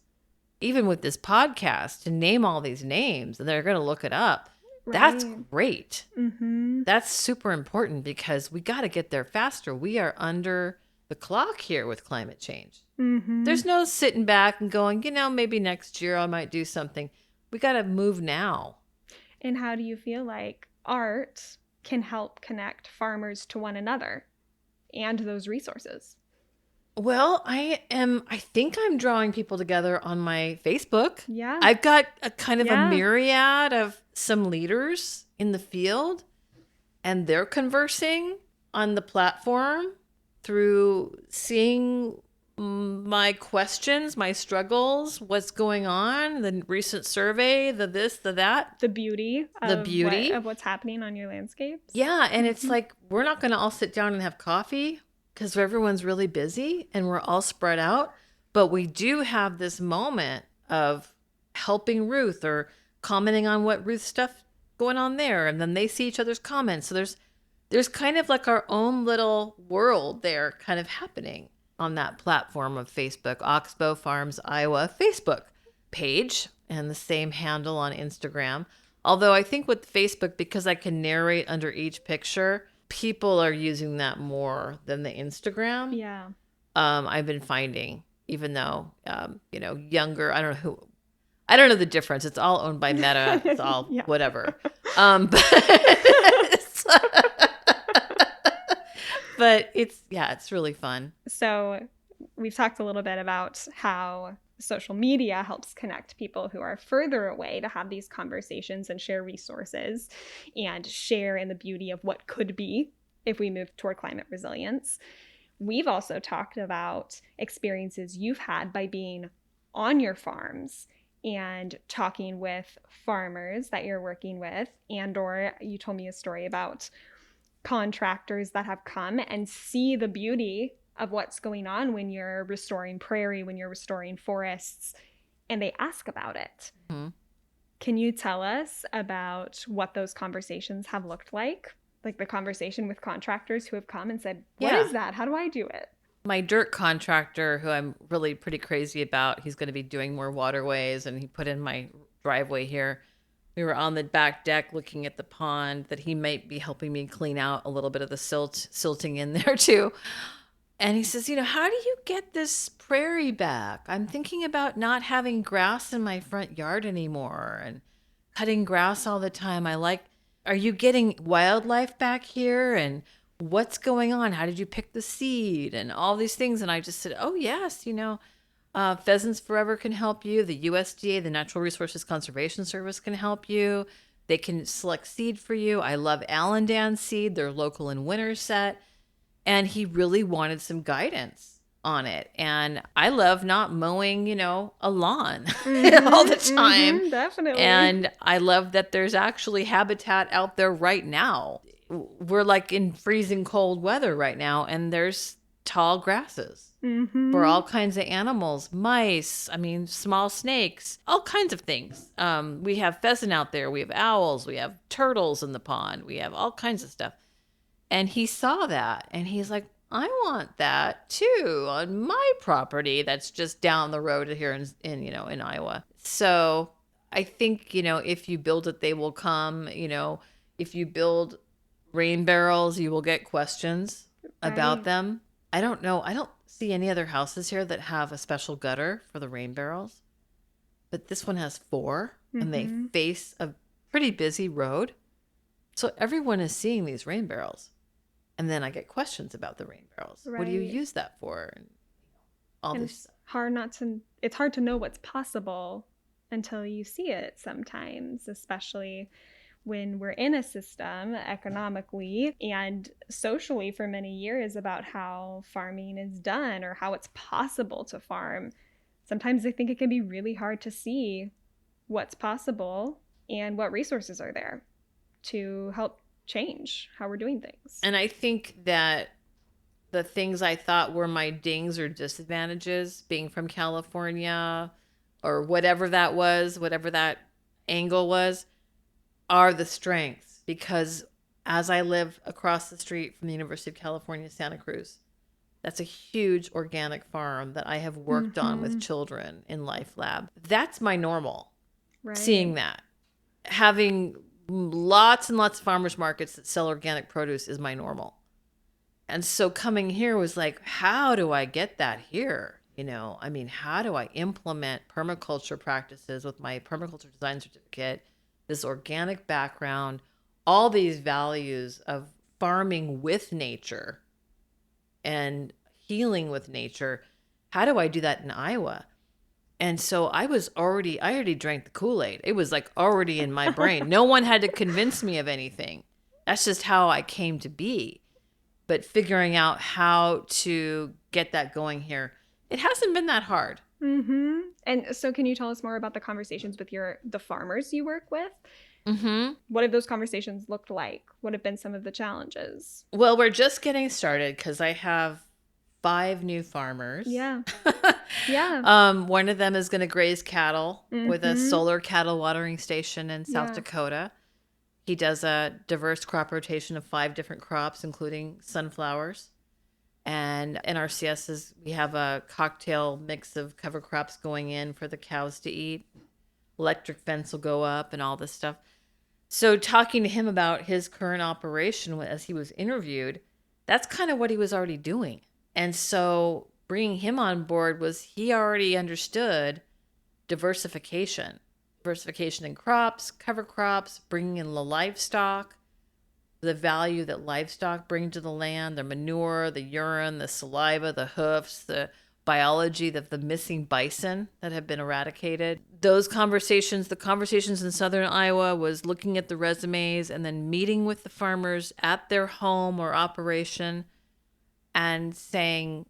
even with this podcast, to name all these names, and they're going to look it up, That's Right. great. Mm-hmm. That's super important because we got to get there faster. We are under the clock here with climate change. Mm-hmm. There's no sitting back and going, maybe next year I might do something. We got to move now. And how do you feel like art can help connect farmers to one another and those resources? Well, I think I'm drawing people together on my Facebook. Yeah. I've got a kind of a Yeah. myriad of some leaders in the field, and they're conversing on the platform through seeing my questions, my struggles, what's going on, the recent survey, the this, the that. The beauty of what's happening on your landscapes. Yeah, and it's Mhm. like we're not going to all sit down and have coffee because everyone's really busy and we're all spread out. But we do have this moment of helping Ruth or commenting on what Ruth's stuff going on there, and then they see each other's comments. So there's kind of like our own little world there kind of happening on that platform of Facebook, Oxbow Farms Iowa Facebook page, and the same handle on Instagram. Although I think with Facebook, because I can narrate under each picture, people are using that more than the Instagram. Yeah. I've been finding, even though, younger, I don't know the difference. It's all owned by Meta. It's all Yeah. whatever. But it's really fun. So we've talked a little bit about how social media helps connect people who are further away to have these conversations and share resources and share in the beauty of what could be if we move toward climate resilience. We've also talked about experiences you've had by being on your farms and talking with farmers that you're working with, or you told me a story about contractors that have come and see the beauty of what's going on when you're restoring prairie, when you're restoring forests, and they ask about it. Mm-hmm. Can you tell us about what those conversations have looked like? Like the conversation with contractors who have come and said, what is that? How do I do it? My dirt contractor, who I'm really pretty crazy about, he's going to be doing more waterways, and he put in my driveway here. We were on the back deck looking at the pond that he might be helping me clean out a little bit of the silting in there too. And he says, how do you get this prairie back? I'm thinking about not having grass in my front yard anymore and cutting grass all the time. Are you getting wildlife back here? And what's going on? How did you pick the seed? And all these things. And I just said, oh, yes, Pheasants Forever can help you. The USDA, the Natural Resources Conservation Service, can help you. They can select seed for you. I love Allendale seed. They're local in Winterset. And he really wanted some guidance on it. And I love not mowing, a lawn all the time. Definitely. And I love that there's actually habitat out there right now. We're like in freezing cold weather right now, and there's tall grasses for all kinds of animals, mice, small snakes, all kinds of things. We have pheasant out there. We have owls. We have turtles in the pond. We have all kinds of stuff. And he saw that, and he's like, I want that too on my property that's just down the road here in Iowa. So I think, if you build it, they will come. If you build rain barrels, you will get questions about them. I don't know. I don't see any other houses here that have a special gutter for the rain barrels, but this one has 4, and they face a pretty busy road. So everyone is seeing these rain barrels. And then I get questions about the rain barrels. Right. What do you use that for? And all this stuff. It's hard to know what's possible until you see it sometimes, especially when we're in a system economically and socially for many years about how farming is done or how it's possible to farm. Sometimes I think it can be really hard to see what's possible and what resources are there to help change how we're doing things. And I think that the things I thought were my dings or disadvantages, being from California or whatever that was, whatever that angle was, are the strengths. Because as I live across the street from the University of California, Santa Cruz, that's a huge organic farm that I have worked on with children in Life Lab. That's my normal. Right. Seeing that. Having lots and lots of farmers markets that sell organic produce is my normal. And so coming here was like, how do I get that here? I mean, how do I implement permaculture practices with my permaculture design certificate, this organic background, all these values of farming with nature and healing with nature? How do I do that in Iowa? And so I already drank the Kool-Aid. It was like already in my brain. No one had to convince me of anything. That's just how I came to be. But figuring out how to get that going here, it hasn't been that hard. Mm-hmm. And so can you tell us more about the conversations with the farmers you work with? Mm-hmm. What have those conversations looked like? What have been some of the challenges? Well, we're just getting started because I have 5 new farmers. Yeah. Yeah. One of them is going to graze cattle with a solar cattle watering station in South Dakota. He does a diverse crop rotation of 5 different crops, including sunflowers. And NRCS we have a cocktail mix of cover crops going in for the cows to eat. Electric fence will go up and all this stuff. So talking to him about his current operation as he was interviewed, that's kind of what he was already doing. And so bringing him on board was he already understood diversification in crops, cover crops, bringing in the livestock, the value that livestock bring to the land, the manure, the urine, the saliva, the hoofs, the biology of the missing bison that have been eradicated. The conversations in southern Iowa was looking at the resumes and then meeting with the farmers at their home or operation and saying,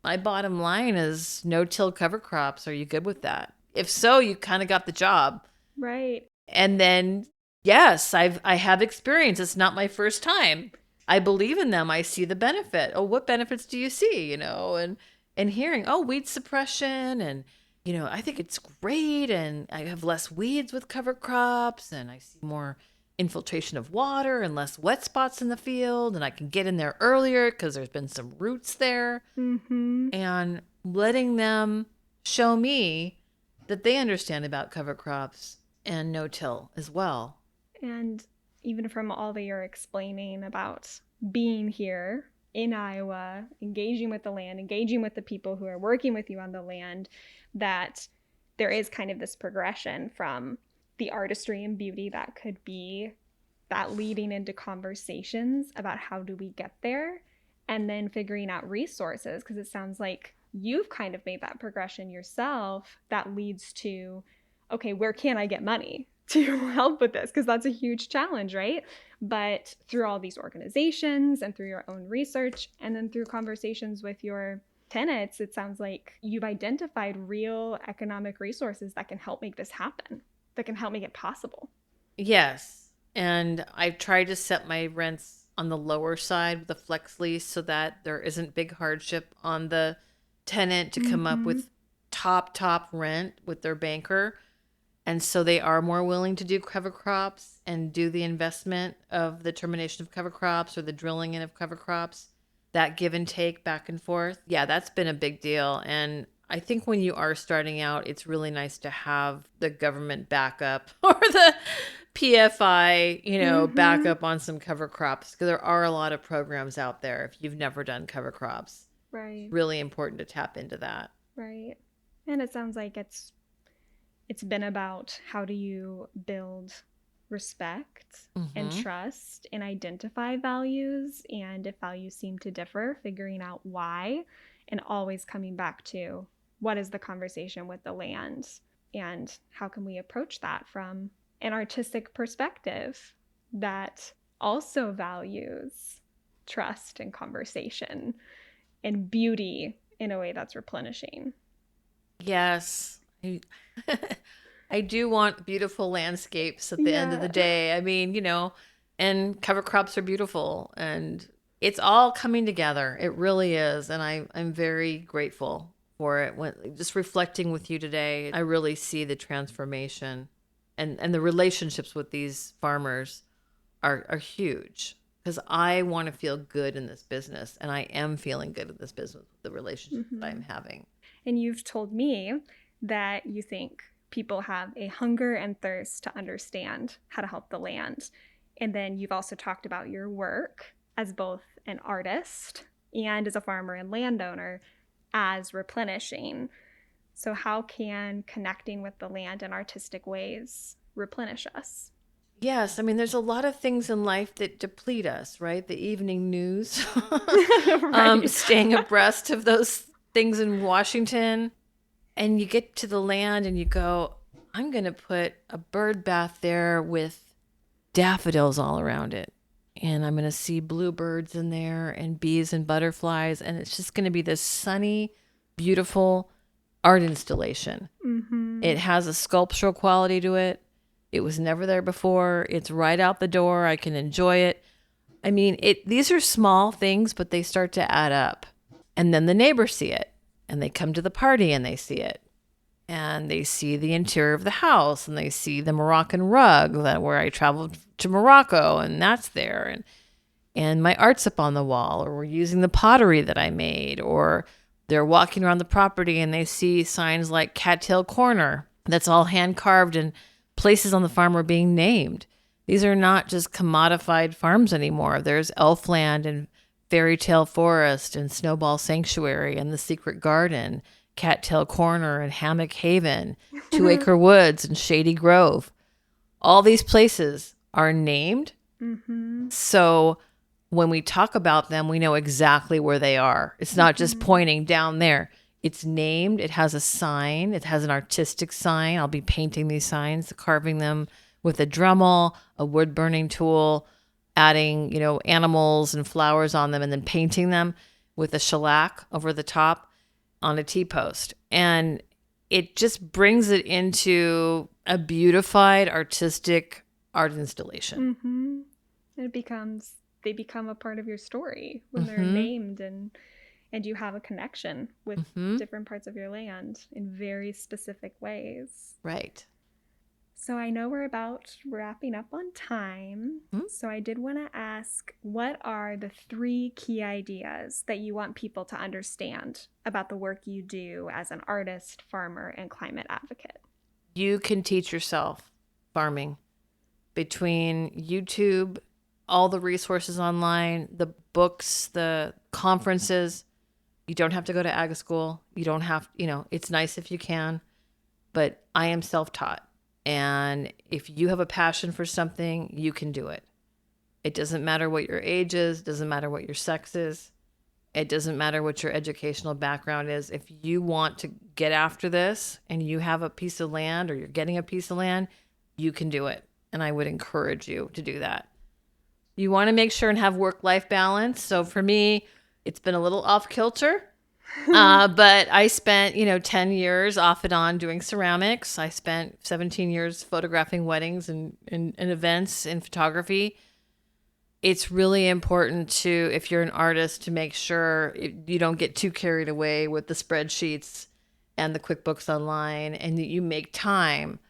my bottom line is no-till cover crops. Are you good with that? If so, you kind of got the job. Right. And then, yes, I have experience. It's not my first time. I believe in them. I see the benefit. Oh, what benefits do you see? And hearing, weed suppression, and I think it's great, and I have less weeds with cover crops, and I see more infiltration of water and less wet spots in the field, and I can get in there earlier because there's been some roots there. Mm-hmm. And letting them show me that they understand about cover crops and no-till as well. And even from all that you're explaining about being here in Iowa, engaging with the land, engaging with the people who are working with you on the land, that there is kind of this progression from the artistry and beauty that could be that leading into conversations about how do we get there, and then figuring out resources, because it sounds like you've kind of made that progression yourself that leads to, okay, where can I get money to help with this? Because that's a huge challenge, right? But through all these organizations and through your own research and then through conversations with your tenants, it sounds like you've identified real economic resources that can help make this happen, that can help make it possible. Yes. And I've tried to set my rents on the lower side with a flex lease so that there isn't big hardship on the tenant to come up with top rent with their banker. And so they are more willing to do cover crops and do the investment of the termination of cover crops or the drilling in of cover crops, that give and take back and forth. Yeah, that's been a big deal. And I think when you are starting out, it's really nice to have the government backup or the PFI, backup on some cover crops, because there are a lot of programs out there if you've never done cover crops. Right. Really important to tap into that. Right. And it sounds like it's been about how do you build respect and trust and identify values, and if values seem to differ, figuring out why, and always coming back to what is the conversation with the land and how can we approach that from an artistic perspective that also values trust and conversation and beauty in a way that's replenishing. Yes. I do want beautiful landscapes at the end of the day. I mean, and cover crops are beautiful, and it's all coming together. It really is. And I'm very grateful for it. Just reflecting with you today, I really see the transformation, and the relationships with these farmers are huge, because I want to feel good in this business, and I am feeling good in this business with the relationships that I'm having. And you've told me that you think people have a hunger and thirst to understand how to help the land. And then you've also talked about your work as both an artist and as a farmer and landowner as replenishing. So how can connecting with the land in artistic ways replenish us? Yes, I mean, there's a lot of things in life that deplete us, right? The evening news, Right. staying abreast of those things in Washington. And you get to the land and you go, I'm going to put a bird bath there with daffodils all around it. And I'm going to see bluebirds in there and bees and butterflies. And it's just going to be this sunny, beautiful art installation. Mm-hmm. It has a sculptural quality to it. It was never there before. It's right out the door. I can enjoy it. I mean, these are small things, but they start to add up. And then the neighbors see it and they come to the party and they see it. And they see the interior of the house and they see the Moroccan rug where I traveled to Morocco and that's there. And my art's up on the wall, or we're using the pottery that I made, or they're walking around the property and they see signs like Cattail Corner. That's all hand carved and places on the farm are being named. These are not just commodified farms anymore. There's Elfland and Fairy Tale Forest and Snowball Sanctuary and the Secret Garden, Cattail Corner and Hammock Haven, 2 Acre Woods and Shady Grove. All these places are named. Mm-hmm. So when we talk about them, we know exactly where they are. It's not just pointing down there. It's named. It has a sign. It has an artistic sign. I'll be painting these signs, carving them with a Dremel, a wood burning tool, adding, animals and flowers on them, and then painting them with a shellac over the top on a T-post. And it just brings it into a beautified, artistic art installation. Mm-hmm. They become a part of your story when they're named, and you have a connection with different parts of your land in very specific ways. Right. So I know we're about wrapping up on time. So I did want to ask, what are the 3 key ideas that you want people to understand about the work you do as an artist, farmer, and climate advocate? You can teach yourself farming between YouTube, all the resources online, the books, the conferences. You don't have to go to ag school. You don't have, it's nice if you can, but I am self-taught. And if you have a passion for something, you can do it. It doesn't matter what your age is, doesn't matter what your sex is. It doesn't matter what your educational background is. If you want to get after this and you have a piece of land or you're getting a piece of land, you can do it. And I would encourage you to do that. You want to make sure and have work-life balance. So for me, it's been a little off kilter. But I spent, 10 years off and on doing ceramics. I spent 17 years photographing weddings and events in photography. It's really important to, if you're an artist, to make sure you don't get too carried away with the spreadsheets and the QuickBooks online, and that you make time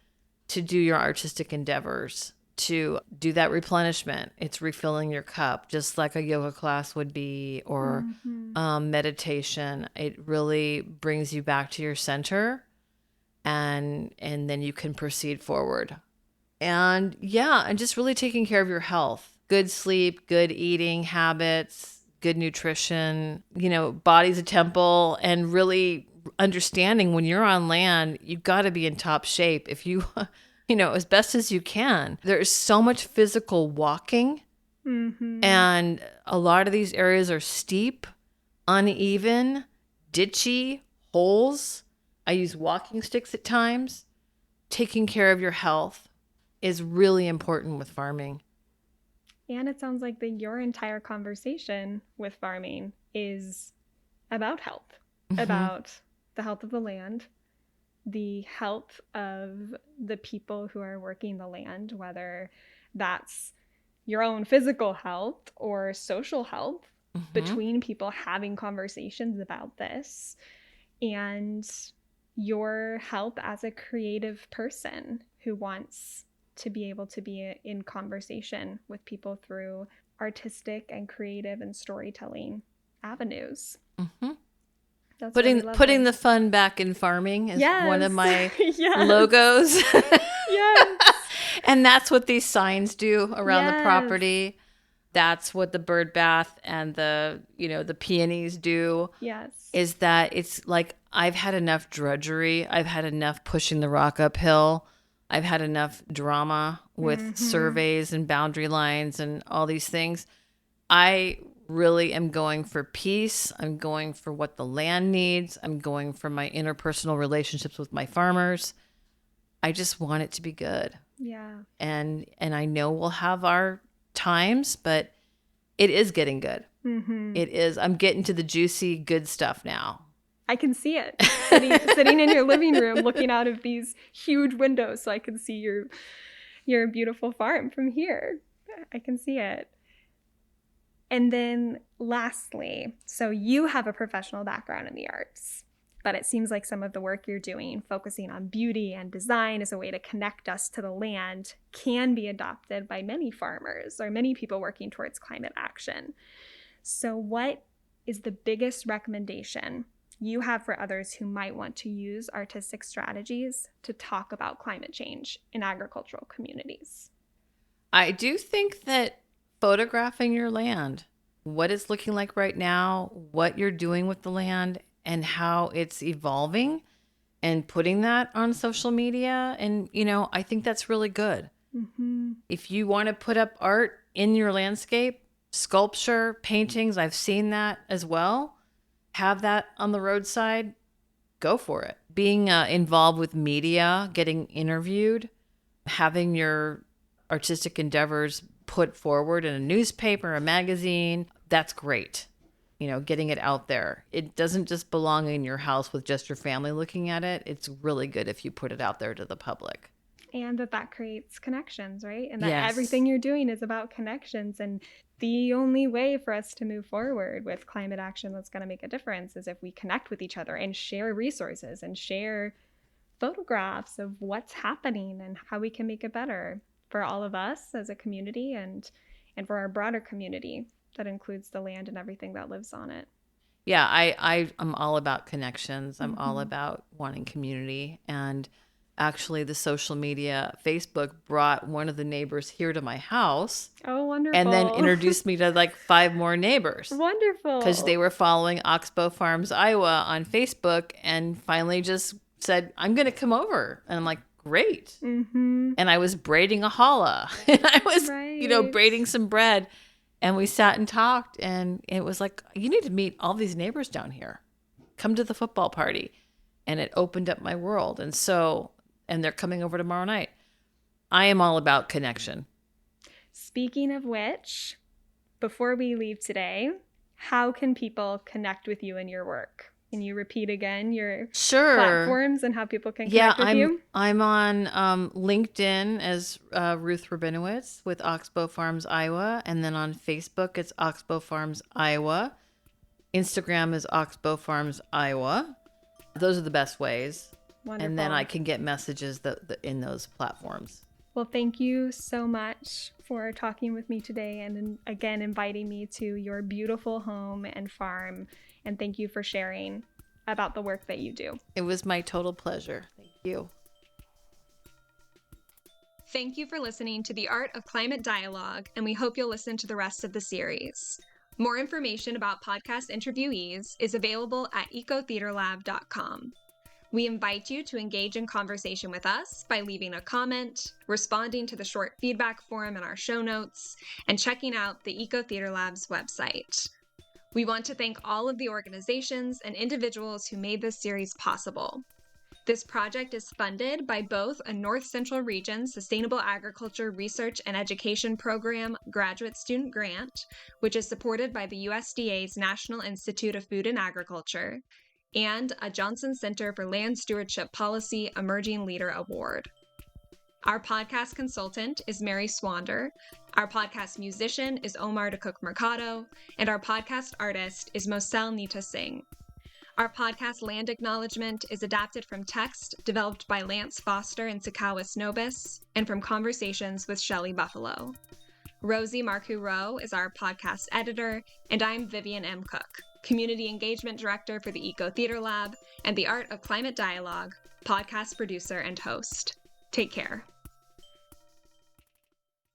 to do your artistic endeavors, to do that replenishment. It's refilling your cup, just like a yoga class would be, or meditation. It really brings you back to your center, and then you can proceed forward. And and just really taking care of your health. Good sleep, good eating habits, good nutrition, body's a temple, and really understanding when you're on land, you've got to be in top shape. If you, as best as you can. There's so much physical walking, and a lot of these areas are steep, uneven, ditchy, holes. I use walking sticks at times. Taking care of your health is really important with farming. And it sounds like your entire conversation with farming is about health, about the health of the land, the health of the people who are working the land, whether that's your own physical health or social health, between people having conversations about this, and your health as a creative person who wants to be able to be in conversation with people through artistic and creative and storytelling avenues. That's putting really the fun back in farming is one of my Yes. logos. Yes. And that's what these signs do around the Yes. property. That's what the bird bath and the peonies do. Yes. Is that it's like I've had enough drudgery. I've had enough pushing the rock uphill. I've had enough drama with surveys and boundary lines and all these things. I really am going for peace. I'm going for what the land needs. I'm going for my interpersonal relationships with my farmers. I just want it to be good. Yeah. And I know we'll have our times, but it is getting good. Mm-hmm. It is. I'm getting to the juicy, good stuff now. I can see it. Sitting in your living room, looking out of these huge windows, so I can see your beautiful farm from here. I can see it. And then lastly, so you have a professional background in the arts, but it seems like some of the work you're doing, focusing on beauty and design as a way to connect us to the land, can be adopted by many farmers or many people working towards climate action. So what is the biggest recommendation you have for others who might want to use artistic strategies to talk about climate change in agricultural communities? I do think that photographing your land, what it's looking like right now, what you're doing with the land, and how it's evolving, and putting that on social media. And, I think that's really good. Mm-hmm. If you want to put up art in your landscape, sculpture, paintings, I've seen that as well. Have that on the roadside, go for it. Being involved with media, getting interviewed, having your artistic endeavors put forward in a newspaper, a magazine, that's great. Getting it out there. It doesn't just belong in your house with just your family looking at it. It's really good if you put it out there to the public. And that creates connections, right? And that everything you're doing is about connections. And the only way for us to move forward with climate action that's going to make a difference is if we connect with each other and share resources and share photographs of what's happening and how we can make it better for all of us as a community and for our broader community that includes the land and everything that lives on it. Yeah, I'm all about connections. I'm all about wanting community. And actually, the social media, Facebook brought one of the neighbors here to my house. Oh, wonderful. And then introduced me to like 5 more neighbors. Wonderful. Because they were following Oxbow Farms, Iowa on Facebook, and finally just said, I'm going to come over. And I'm like, great. Mm-hmm. And I was braiding a challah. And I was, braiding some bread. And we sat and talked. And it was like, you need to meet all these neighbors down here. Come to the football party. And it opened up my world. And they're coming over tomorrow night. I am all about connection. Speaking of which, before we leave today, how can people connect with you and your work? Can you repeat again your platforms and how people can connect with you? I'm on LinkedIn as Ruth Rabinowitz with Oxbow Farms, Iowa. And then on Facebook, it's Oxbow Farms, Iowa. Instagram is Oxbow Farms, Iowa. Those are the best ways. Wonderful. And then I can get messages in those platforms. Well, thank you so much for talking with me today and again inviting me to your beautiful home and farm. And thank you for sharing about the work that you do. It was my total pleasure. Thank you. Thank you for listening to the Art of Climate Dialogue, and we hope you'll listen to the rest of the series. More information about podcast interviewees is available at ecotheaterlab.com. We invite you to engage in conversation with us by leaving a comment, responding to the short feedback form in our show notes, and checking out the Eco Theater Lab's website. We want to thank all of the organizations and individuals who made this series possible. This project is funded by both a North Central Region Sustainable Agriculture Research and Education Program graduate student grant, which is supported by the USDA's National Institute of Food and Agriculture, and a Johnson Center for Land Stewardship Policy Emerging Leader Award. Our podcast consultant is Mary Swander, our podcast musician is Omar DeCook Mercado, and our podcast artist is Mosel Nita Singh. Our podcast land acknowledgement is adapted from text developed by Lance Foster and Sakawis Nobis, and from conversations with Shelley Buffalo. Rosie Marcoux-Rowe is our podcast editor, and I'm Vivian M. Cook, Community Engagement Director for the Eco Theater Lab, and the Art of Climate Dialogue, podcast producer and host. Take care.